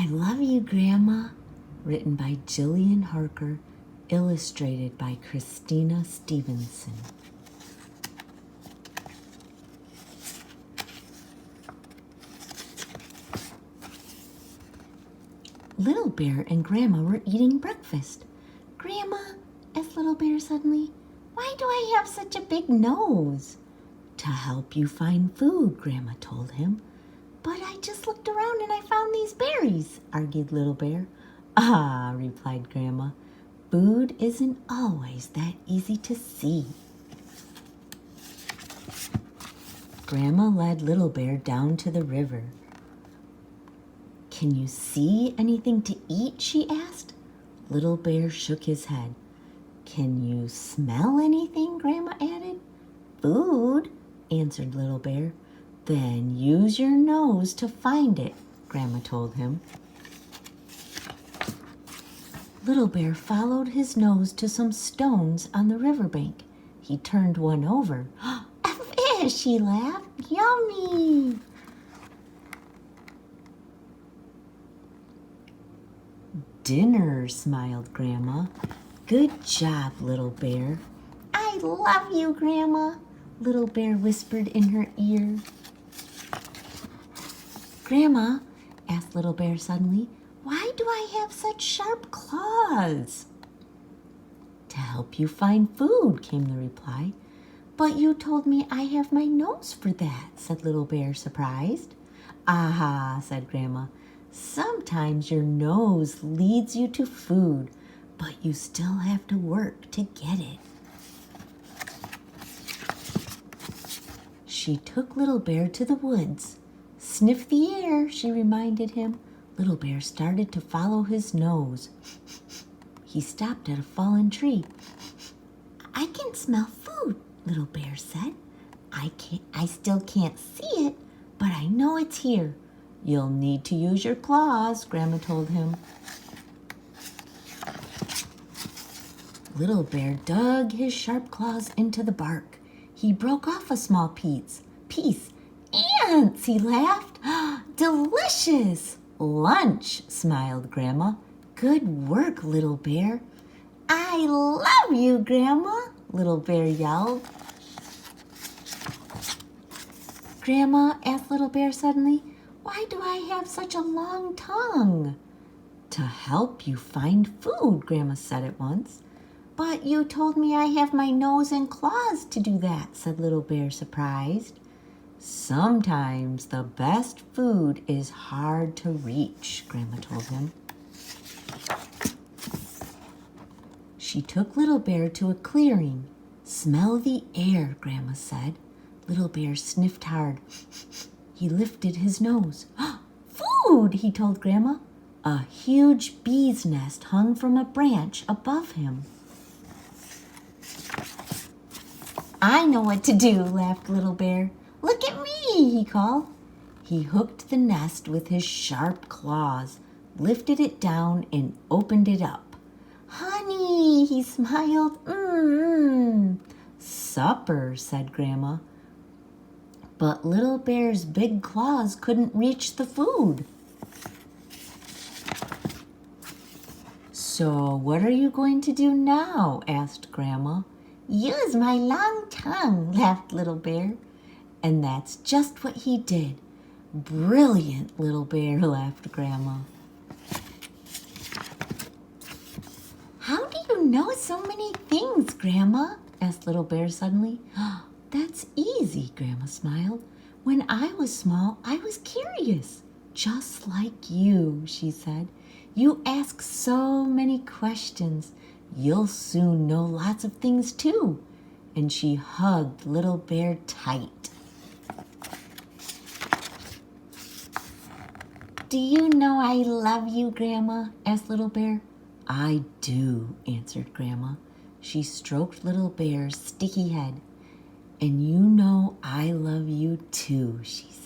I love you, Grandma. Written by Jillian Harker, illustrated by Kristina Stephenson. Little Bear and Grandma were eating breakfast. Grandma, asked Little Bear suddenly, why do I have such a big nose? To help you find food, Grandma told him. But I just looked around and I found these berries, argued Little Bear. Ah, replied Grandma, food isn't always that easy to see. Grandma led Little Bear down to the river. Can you see anything to eat? She asked. Little Bear shook his head. Can you smell anything? Grandma added. Food, answered Little Bear. Then use your nose to find it, Grandma told him. Little Bear followed his nose to some stones on the riverbank. He turned one over. A fish, he laughed. Yummy! Dinner, smiled Grandma. Good job, Little Bear. I love you, Grandma, Little Bear whispered in her ear. Grandma, asked Little Bear suddenly, why do I have such sharp claws? To help you find food, came the reply. But you told me I have my nose for that, said Little Bear, surprised. Aha, said Grandma. Sometimes your nose leads you to food, but you still have to work to get it. She took Little Bear to the woods. Sniff the air, she reminded him. Little Bear started to follow his nose. He stopped at a fallen tree. I can smell food, Little Bear said. I still can't see it, but I know it's here. You'll need to use your claws, Grandma told him. Little Bear dug his sharp claws into the bark. He broke off a small piece. Ants, he laughed. Delicious! Lunch, smiled Grandma. Good work, Little Bear. I love you, Grandma, Little Bear yelled. Grandma, asked Little Bear suddenly, why do I have such a long tongue? To help you find food, Grandma said at once. But you told me I have my nose and claws to do that, said Little Bear, surprised. Sometimes the best food is hard to reach, Grandma told him. She took Little Bear to a clearing. Smell the air, Grandma said. Little Bear sniffed hard. He lifted his nose. Food, he told Grandma. A huge bee's nest hung from a branch above him. I know what to do, laughed Little Bear. Look at me, he called. He hooked the nest with his sharp claws, lifted it down, and opened it up. Honey, he smiled. Supper, said Grandma. But Little Bear's big claws couldn't reach the food. So what are you going to do now? Asked Grandma. Use my long tongue, laughed Little Bear. And that's just what he did. Brilliant, Little Bear, laughed Grandma. How do you know so many things, Grandma? Asked Little Bear suddenly. That's easy, Grandma smiled. When I was small, I was curious. Just like you, she said. You ask so many questions. You'll soon know lots of things too. And she hugged Little Bear tight. Do you know I love you, Grandma? Asked Little Bear. I do, answered Grandma. She stroked Little Bear's sticky head. And you know I love you too, she said.